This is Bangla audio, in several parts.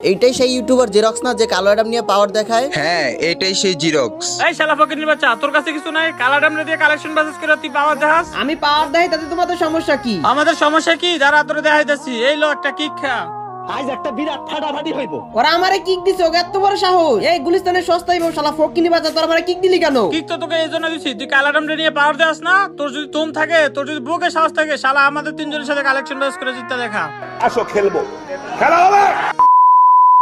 এইটাই সেই ইউটিউবার জেরক্স না যে কালো অ্যাডাম নিয়ে পাওয়ার দেখায়? হ্যাঁ এটাই সেই জিরক্স। এই শালা ফকিরের বাচ্চা, তোর কাছে কিছু নাই? কালা ডামরে দিয়ে কালেকশন বাসেস করে তুই পাওয়ার দেখাস? আমি পাওয়ার দেই তাতে তোমাদের সমস্যা কি? আমাদের সমস্যা কি? যারা তোরে দেখাইতাছি, এই লো একটা কিক খা। আজ একটা বিরাট ফাটাফাটি হইব। ওরা আমারে কিক দিছে, ওকে এত বড় সাহস! এই গুলিস্তানের সস্তাই বউ শালা ফকিনি বাচ্চা, তোর আমারে কিক দিলি কেন? কিক তো তোকে এই জন্য দিছি, তুই কালা ডামরে নিয়ে পাওয়ার দেখাস না? তোর যদি তোম থাকে, তোর যদি বুকে সাহস থাকে, শালা আমাদের তিনজনের সাথে কালেকশন বাসেস করে জিততে দেখা। আসো খেলবো, খেলা হবে।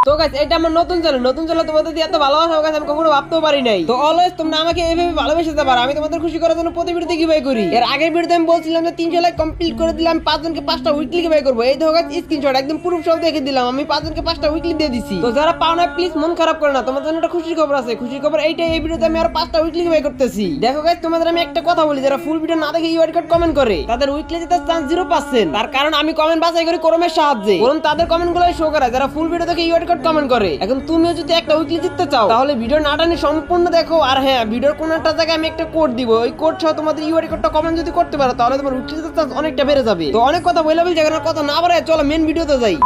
তো গাইস, এটা আমার নতুন চ্যানেল তোমাদের দিয়ে এত ভালোবাসা গাইস আমি কখনো ভাবতেও পারি নাই। তো অলওয়েজ তোমরা আমাকে এইভাবে ভালোবেসে দিতে পারো, আমি তোমাদের খুশি করার জন্য প্রতি ভিডিওতে কিভাবে করি। এর আগের ভিডিওতে আমি বলছিলাম যে 300 লাইক কমপ্লিট করে দিলাম, 5 জনকে 5টা উইকলি কিভাবে করব। এই দেখো গাইস স্ক্রিনশট একদম প্রুফ সহ দেখে দিলাম, আমি 5 জনকে 5টা উইকলি দিয়ে দিছি। তো যারা পাও না প্লিজ মন খারাপ করে না, তোমাদের জন্য একটা খুশির খবর আছে। খুশির খবর এইটাই, এই ভিডিওতে আমি আর 5টা উইকলি কিভাবে করতেছি। দেখো গাইস, তোমাদের আমি একটা কথা বলি, যারা ফুল ভিডিও না দেখে ইউআইডি কোড কমেন্ট করে তাদের উইকলি জেতার চান্স 0%। তার কারণ আমি কমেন্ট বাছাই করি ক্রমের সাহায্যে, কারণ তাদের কমেন্টগুলোই শো করায় যারা ফুল ভিডিও দেখে ইউআইডি কোড কমেন্ট করে। এখন তুমিও যদি একটা উইকলি জিততে চাও তাহলে ভিডিও না টানি সম্পূর্ণ দেখো। আর হ্যাঁ, ভিডিওর কোন একটা জায়গায় আমি একটা কোড দিব, ওই কোড সহ তোমাদের ইউআইডি কোডটা কমেন্ট যদি করতে পারো তাহলে তোমার উইকলি জেতার চান্স অনেকটা বেড়ে যাবে। তো অনেক কথা বলে জায়গার কথা না বাড়ায় চলো মেন ভিডিওতে যাই।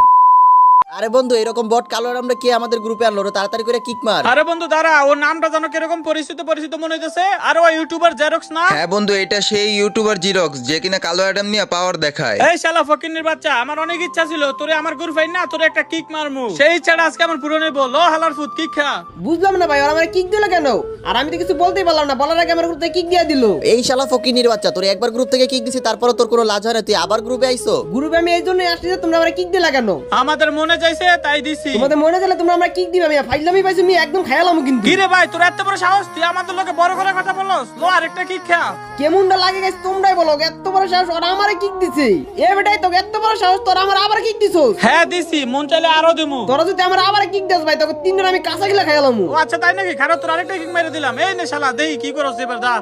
আরে বন্ধু, এরকম বট কালো অ্যাডামরা কে আমাদের গ্রুপে আনলো রে? তাড়াতাড়ি করে কিক মার। আরে বন্ধু দাঁড়া, ওর নামটা জানো কিরকম পরিচিত মনে হইতেছে? আর ওই ইউটিউবার জেরক্স না? হ্যাঁ বন্ধু, এটা সেই ইউটিউবার জিরক্স যে কিনা কালো অ্যাডাম নিয়ে পাওয়ার দেখায়। এই শালা ফকিরের বাচ্চা, আমার অনেক ইচ্ছা ছিল তোরে আমার গ্রুপ আইন না তোরে একটা কিক মারমু, সেই ইচ্ছাটা আজকে আমার পূরণ হইব। লো হালার ফুট কিক খা। বুঝলাম না ভাই, ওরা আমারে কিক দিল কেন? আর আমি তো কিছু বলতেই পারলাম না, বলার আগে আমার গ্রুপ থেকে কিক দিয়ে দিল। এই শালা ফকিনির বাচ্চা, তোর একবার গ্রুপ থেকে কিক দিছি তারপর তোর কোনো লাজ হয় না, তুই আবার গ্রুপে আইছো? গ্রুপে আমি এই জন্যই আসছি যে তোমরা আমারে কিক দিলা কেন? আমাদের মনে চাইছে তাই দিছি। তোমাদের মনে গেলে তোমরা আমরা কিক দিবে, আমি ফাইজলামি পাইছি, আমি একদম খায়ালাম কিন্তু। কি রে ভাই, তোর এত বড় সাহস? তুই আমাদের লোকে বড় করে কথা বলস? লো আরেকটা কিক খা। কেমনটা লাগে গাইস তোমরাই বলো, এত বড় সাহস ওরা আমারে কিক দিছে। এ বেটাই তো এত বড় সাহস, তোরা আমার আবার কিক দিছস? হ্যাঁ দিছি, মন চাইলে আরো দিমু। তোরা যদি আমার আবার কিক দিস ভাই, তোকে তিনজন আমি কাঁচা গিলা খাইলাম। ও আচ্ছা তাই নাকি? খারাপ, তোর আরেকটা কিক মেরে দিলাম। এই নে শালা, দেই কি করছ এবার দা।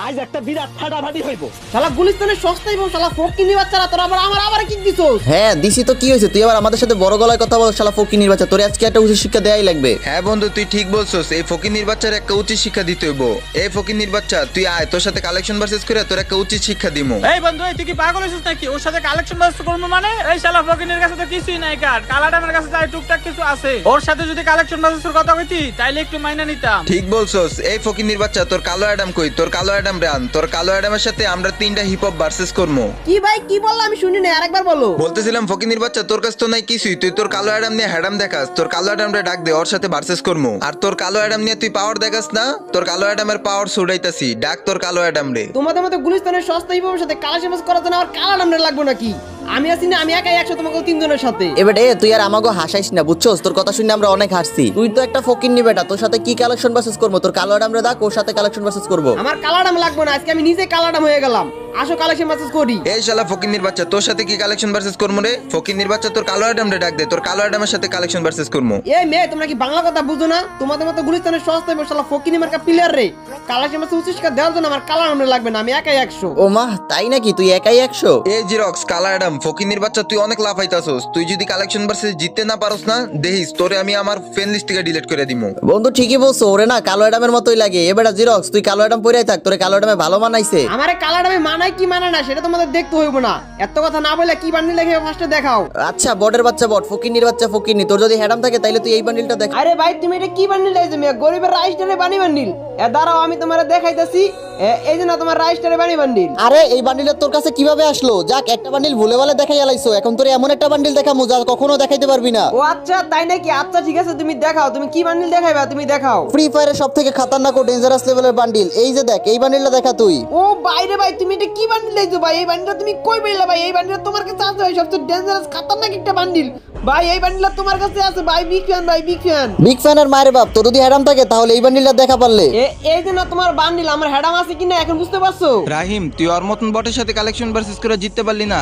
আজ একটা বিরাট ফাটাফাটি হইব। শালা গুলিস্তানের সস্তাই বউ শালা ফকিনি বাচ্চারা, তোরা আমার কিক দিছস। হ্যাঁ দিছি তো, কি হয়েছে? তুই আবার আমাদের সাথে বড় গলায় কথা বল শালা ফকিনির বাচ্চা, তোর আজকে একটা উচিত শিক্ষা দেয়াই লাগবে। হ্যাঁ বন্ধু, তুই ঠিক বলছস, এই ফকিনির বাচ্চার একটা উচিত শিক্ষা দিতে হইব। এই ফকিনির বাচ্চা তুই আয়, তোর সাথে কালেকশন ভার্সেস করে তোর একটা উচিত শিক্ষা দিমু। এই বন্ধু, তুই কি পাগল হইছিস নাকি? ওর সাথে কালেকশন বাস করব মানে? এই শালা ফকিনের কাছে তো কিছুই নাই, কার কালাডামের কাছে যাই টুকটাক কিছু আছে। ওর সাথে যদি কালেকশন বাসের কথা কইতি তাইলে একটু মাইনা নিতাম। ঠিক বলছস, এই ফকিনির বাচ্চা তোর কালো অ্যাডাম কই? তোর কালো অ্যাডাম রান, তোর কালো অ্যাডামের সাথে আমরা 3টা হিপ হপ ভার্সেস করবো। কি ভাই কি বললা আমি শুনি না, আরেকবার বলো। বলতেছিলাম ফকিনির বাচ্চা, তোর কাছে তো নাই কিছুই, তুই তোর কালো অ্যাডাম নিয়ে হ্যাডাম দেখাস, তোর কালো অ্যাডামরে ডাক দে, ওর সাথে ভার্সেস করবো। আর তোর কালো অ্যাডাম নিয়ে তুই পাওয়ার দেখাস না, তোর কালো অ্যাডামের পাওয়ার ছুড়াইতাছি, ডাক তোর কালো অ্যাডাম রে। তোমাদের মতো গুলিস্তানের সস্তাই বউর সাথে কালেকশন করার জন্য আমার কালা নামটা লাগবে নাকি? আমি আছি না, আমি একাই 100 তোমাকে তিনজনের সাথে। এবার তুই আর আমাকে হাসাইস না, বুঝছস? তোর কথা শুনে আমরা অনেক হাসছি। তুই তো একটা ফকিন্নি বেটা, তোর সাথে কি কালেকশন ভার্সেস করবো? তোর কালো অ্যাডামরে ডাক, ওর সাথে কালেকশন ভার্সেস করবো। আমার কালাডাম লাগবে না, আজকে আমি নিজে কালাডাম হয়ে গেলাম। আসো কালেকশন ভার্সেস করি। এই শালা ফকিনির বাচ্চা, তোর সাথে কি কালেকশন ভার্সেস করবো রে? ফকিনির বাচ্চা, তোর কালো অ্যাডামরে ডাক দে, তোর কালো অ্যাডামের সাথে কালেকশন ভার্সেস করবো। এই মেয়ে, তোমরা কি বাংলা কথা বুঝো না? তোমাদের মতো গুলিস্তানের সস্তাই বউ শালা ফকিনি মার্কা প্লেয়ার রে কালেকশন ভার্সেস উচিত দেওয়ার জন্য আমার কালাডাম লাগবে না, আমি একাই 100। ও মা, তাই নাকি? তুই একাই 100? এই জিরক্স কালো অ্যাডাম ফকিনির বাচ্চা, তুই অনেক লাফাইতাছস। তুই যদি কালেকশন ভার্সেস জিততে না পারস না, দেখিস তোরে আমি আমার ফ্রেন্ড লিস্ট থেকে ডিলিট করে দিমু। বন্ধু ঠিকই বলছো, ওরে না কালো অ্যাডামের মতোই লাগে। এবার জিরক্স, তুই কালো অ্যাডাম পরেই থাক, তোরে কালো অ্যাডামে ভালো মানাইছে। আমারে কালাডামে মানায় কি মানায় না সেটা তোমাদের দেখতে হইব না। এত কথা না বলে কি বান্ডিল দেখে ফার্স্টে দেখাও। আচ্ছা, বটের বাচ্চা বট, ফকিনির বাচ্চা ফকিনি, তোর যদি হ্যাডাম থাকে তাইলে তুই এই বান্ডিলটা দেখ। আরে ভাই তুমি এটা কি বান্ডিল লাইছো মিয়া? গরিবের রাইস টারে বানি বান্ডিল। দাঁড়াও আমি তোমারে দেখাইতাছি। এই যে না তোমার রাইস টারে বানি বান্ডিল। আরে এই বান্ডিলটা তোর কাছে কিভাবে আসলো? যাক, একটা বান্ডিল ভুলে ভালে দেখাই আলাইছো, এখন তোর এমন একটা বান্ডিল দেখামু যা কখনো দেখাইতে পারবি না। ও আচ্ছা তাই নাকি? আচ্ছা ঠিক আছে, তুমি দেখাও, তুমি কি বান্ডিল দেখাইবা তুমি দেখাও। ফ্রি ফায়ারের সবথেকে খতরনাক ও ডেঞ্জারাস লেভেলের বান্ডিল, এই যে দেখ, এই বান্ডিলটা দেখা তুই। ও বাইরে ভাই, তুমি এটা কি বান্ডিল লাইছো ভাই? এই বান্ডিলটা তুমি কই পাইলা ভাই? এই বান্ডিলটা তোমার কাছে আছে ভাই, সবচেয়ে ডেঞ্জারাস খতরনাক একটা বান্ডিল ভাই। এই বান্ডিলটা তোমার কাছে আছে ভাই, বিগ ফ্যান ভাই, বিগ ফ্যান। বিগ ফ্যানের মায়ের বাপ, তোর যদি হ্যাডাম থাকে তাহলে এই বান্ডিলটা দেখা পারলে। এই যে না তোমার বান্ডিল, আমার হ্যাডাম আছে কিনা এখন বুঝতে পারছো? রাহিম, তুই ওর মতন বটের সাথে কালেকশন ভার্সেস করে জিততে পারলি না।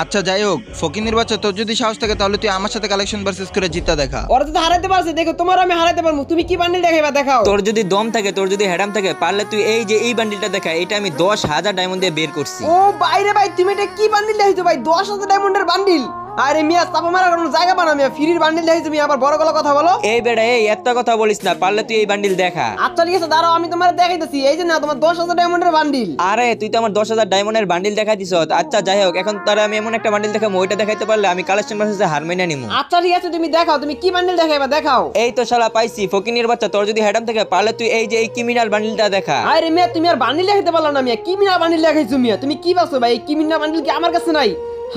আচ্ছা যাই হোক, ফকিনির বাচ্চা, তোর যদি সাহস থাকে তাহলে তুই আমার সাথে কালেকশন ভার্সেস করে জিততে দেখা। ওরা তো হারাতে পারছে, দেখো তোমার আমি হারাতে পারবো। তুমি কি বান্ডিল দেখাইবা দেখাও। তোর যদি দম থাকে, তোর যদি হ্যাডাম থাকে, পারলে তুই এই যে এই বান্ডিলটা দেখা, এটা আমি 10,000 ডায়মন্ড দিয়ে বের করছি। ও বাইরে ভাই, তুমি এটা কি বান্ডিল দেখাইছো ভাই? 10,000 ডায়মন্ডের বান্ডিল আরে মিয়া চাপা মারার কোনো জায়গা পানা মিয়া, ফ্রির বান্ডিল দেখাই তুমি আবার বড় গলা কথা বলো। এই বেটা এই একটা কথা বলিস না, পারলে তুই এই বান্ডিল দেখা। আচ্ছা ঠিক আছে দাঁড়াও, আমি তোমার দেখাইতেছি। এই যে না তোমার 10,000 ডায়মন্ডের বান্ডিল। আরে তুই তো আমার 10,000 ডায়মন্ডের বান্ডিল দেখাই দিছ। আচ্ছা যাই হোক, এখন তারা আমি এমন একটা বান্ডিল দেখাবো, ওইটা দেখাইতে পারলে আমি কালেকশন ভার্সেসে হার মেনে নিমু। আচ্ছা ঠিক আছে তুমি দেখাও, তুমি কি বান্ডিল দেখাইবা দেখাও। এই তো শালা পাইছি, ফকিনির বাচ্চা, তোর যদি হেডাম থেকে পারলে তুই এই যে এই ক্রিমিনাল বান্ডিলটা দেখা। আরে মিয়া তুমি আর বান্ডিল দেখাইতে পারলা না মিয়া, কি মিনা বান্ডিল দেখাইছো মিয়া? তুমি কি ভাবছো ভাই, এই কি মিনা বান্ডিল কি আমার কাছে নাই?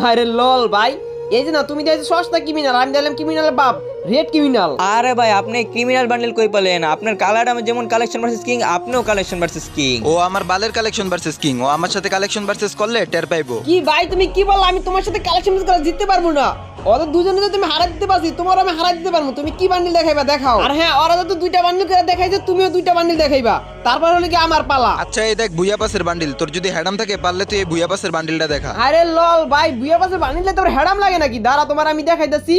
আরে লল ভাই, এই যে না তুমি দেখছো সস্তা ক্রিমিনাল, আমি দিলাম ক্রিমিনাল বাপ রেড ক্রিমিনাল। আরে ভাই আপনি ক্রিমিনাল বান্ডিল কই পেলেন? আপনার কালার আমি যেমন কালেকশন ভার্সেস কিং, আপনিও কালেকশন ভার্সেস কিং। ও আমার বালের কালেকশন ভার্সেস কিং, ও আমার সাথে কালেকশন ভার্সেস করলে টের পাইবো। কি ভাই তুমি কি বললা? আমি তোমার সাথে কালেকশন করে জিততে পারবো না। ওদের দুজনে তো তুমি হারাই দিতে পারছি, তোমার আমি হারাই দিতে পারবো। তুমি কি বান্ডিল দেখাইবা দেখাও। আর হ্যাঁ, ওরা তো দুইটা বান্ডিল করে দেখাইছে, তুমিও দুইটা বান্ডিল দেখাইবা। তারপর হলো কি আমার পালা। আচ্ছা এই দেখ ভুইয়া পাসের বান্ডিল, তোর যদি হেডাম থাকে পারলে তুই এই ভুইয়া পাসের বান্ডিলটা দেখা। আরে লল ভাই, বুয়া পাশের বান্ডিল তোর হেডাম লাগে নাকি? দাঁড়া তোমার আমি দেখাইতেছি।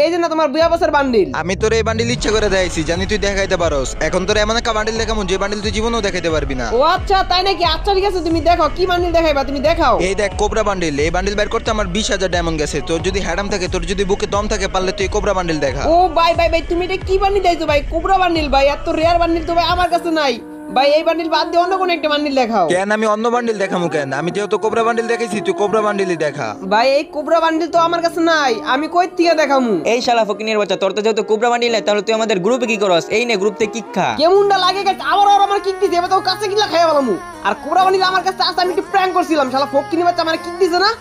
এই যে না তোমার বুয়া পাশের বান্ডিল। আমি তোর এই বান্ডিল ইচ্ছা করে দেখাইছি, জানি তুই দেখাইতে পারোস। এখন তোর এমন একটা বান্ডিল দেখাবো যে বান্ডিল তুই জীবনেও দেখাইতে পারবি না। ও আচ্ছা তাই নাকি? আচ্ছা ঠিক আছে তুমি দেখাও, কি বান্ডিল দেখাইবা তুমি দেখাও। এই দেখ কোবরা বান্ডিল, এই বান্ডিল বের করতে আমার 20,000 ডায়মন্ড গেছে। তোর যদি হেডাম থাকে, তোর যদি বুকে দম থাকে, পারলে তুই কোবরা বান্ডিল দেখা। ও ভাই ভাই ভাই, তুমি এটা কি বান্ডিল দিয়েছো ভাই? কোবরা বান্ডিল ভাই, এত রেয়ার বান্ডিল তো ভাই আমার কাছে নাই ভাই। এই বান্ডিল বাদ দিয়ে অন্য কোন একটা বান্ডিল দেখাও। কেন আমি অন্য বান্ডিল দেখামু কেন? আমি যেহেতু কোবরা বান্ডিল দেখাইছি, তুই কোবরা বান্ডিলই দেখা। ভাই এই কোবরা বান্ডিল তো আমার কাছে নাই, আমি কই থেকে দেখামু? এই শালা ফকিনির বাচ্চা, তোর তো যেহেতু কোবরা বান্ডিল নাই, তাহলে তুই আমাদের গ্রুপে কি করস? এই নে গ্রুপ থেকে কিক খা। কেমনটা লাগে গেছে আবার আর আমার কিক দিছে, এবার তো কাছে গিলা খাইয়া বলামু। আর কোবরা বান্ডিল আমার কাছে আছে, আমি একটু প্র্যাঙ্ক করছিলাম। শালা ফকিনি বাচ্চা আমার কিক দিছে না?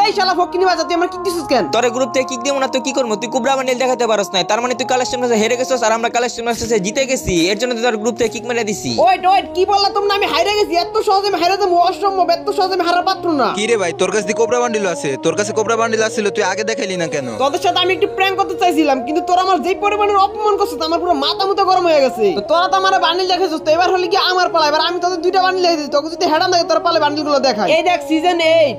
এই শালা ফকিনি বাচ্চা তুই আমার কিক দিছিস কেন? তোর গ্রুপ থেকে কিক দিব না তো কি করবো? তুই কোবরা বান্ডিল দেখাতে পারস না, তার মানে তুই কালেকশন ভার্সেসে হেরে গেছিস আর আমরা কালেকশন ভার্সেসে জিতে গেছি। এর জন্য তুই তোর গ্রুপ থেকে কিক মেরে দিছি। ওয়েট ওয়েট, কি বললা তোমরা? আমি হাইরে গেছি? এত সহজে আমি হাইরে যাবো? অসম্ভব, এত সহজে আমি হারার পাত্র না। কি রে ভাই, তোর কাছে কোবরা বান্ডিল আছে? তোর কাছে কোবরা বান্ডিল আছিল, তুই আগে দেখাইলি না কেন? তোদের সাথে আমি একটু প্র্যাঙ্ক করতে চাইছিলাম, কিন্তু তোরা আমার যেই পরিমাণের অপমান করছিস, আমার পুরো মাথা মুথা গরম হয়ে গেছে। তো তোরা তো আমার বান্ডিল দেখাইছিস, তো এবার হলে কি আমার পালা। এবার আমি তোদের দুইটা বান্ডিল দেখাই দিই, তোকে যদি হেডাম থাকে তোর পালে বান্ডিল গুলো দেখাই। এই দেখ সিজন 8,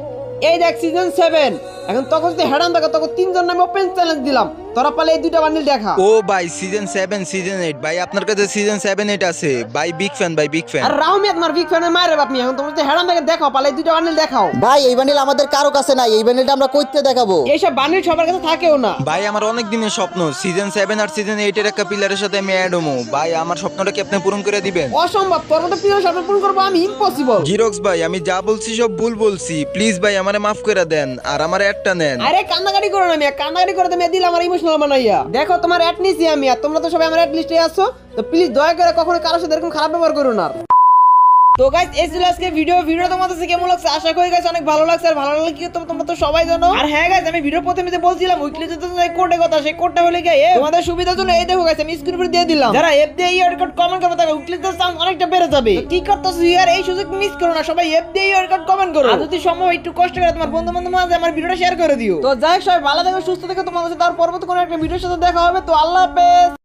এই দেখ সিজন 7। এখন তখন যদি হেডাম থাকে, তখন 3 জন আমি ওপেন চ্যালেঞ্জ দিলাম, তোরা পালে এই দুইটা বান্ডিল দেখা। ও ভাই সিজন 7 সিজন 8, ভাই আপনার কাছে সিজন 7 8 আছে? ভাই বিগ ফ্যান, ভাই বিগ ফ্যান। আর রাউমিয়া তোমার বিগ ফ্যানের মায়ের বাপ। এখন তোমরা যদি হেডাম থাকে দেখাও, পালে এই দুইটা বান্ডিল দেখাও। ভাই এই বান্ডিল আমাদের কারো কাছে নাই, এই বান্ডিলটা আমরা কইতে দেখাবো। এইসব বান্ডিল সবার কাছে থাকেও না। ভাই আমার অনেক দিনের স্বপ্ন সিজন 7 আর সিজন 8 এর একটা পিলারের সাথে আমি অ্যাড হমু। ভাই আমার স্বপ্নটা কি আপনি পূরণ করে দিবেন? অসম্ভব, তোর মতো প্রিয় স্বপ্ন পূরণ করবো আমি ইম্পসিবল। জিরক্স ভাই, আমি যা বলছি সব ভুল বলছি, প্লিজ ভাই আমারে মাফ করে দেন আর আমার অ্যাডটা নেন। আরে কান্নাকাটি করো না মিয়া, কান্নাকাটি করে তুমি দিলে আমার ইমোশনাল বানাইয়া। দেখো তোমার অ্যাট নিছি আমি, আর তোমরা তো সবাই আমার অ্যাট লিস্টে আছো, তো প্লিজ দয়া করে কখনো কারোর সাথে এরকম খারাপ ব্যবহার করো না। তো গাইস এই ছিল আজকে ভিডিও তোমাদের কাছে কেমন লাগছে? আশা করি গাইস অনেক ভালো লাগছে। আর ভালো লাগলে কি তোমরা তো সবাই জানো। আর হ্যাঁ গাইস, আমি ভিডিও প্রথমে যে বলছিলাম উইকলি যে কোডের কথা, সেই কোডটা হলে কি তোমাদের সুবিধার জন্য এই দেখো গাইস আমি স্ক্রিন উপরে দিয়ে দিলাম। যারা এফ দিয়ে ইয়ার কোড কমেন্ট করবে তাহলে উইকলি এর চান্স অনেকটা বেড়ে যাবে। তো কি করতেছো ইয়ার, এই সুযোগ মিস করো না, সবাই এফ দিয়ে ইয়ার কোড কমেন্ট করো। আর যদি সম্ভব একটু কষ্ট করে তোমার বন্ধু-বান্ধবের মাঝে আমার ভিডিওটা শেয়ার করে দিও। তো যাই হোক সবাই ভালো থেকো, সুস্থ থেকো, তোমাদের সাথে আর পরবর্তী কোনো একটা ভিডিওর সাথে দেখা হবে। তো আল্লাহ হাফেজ।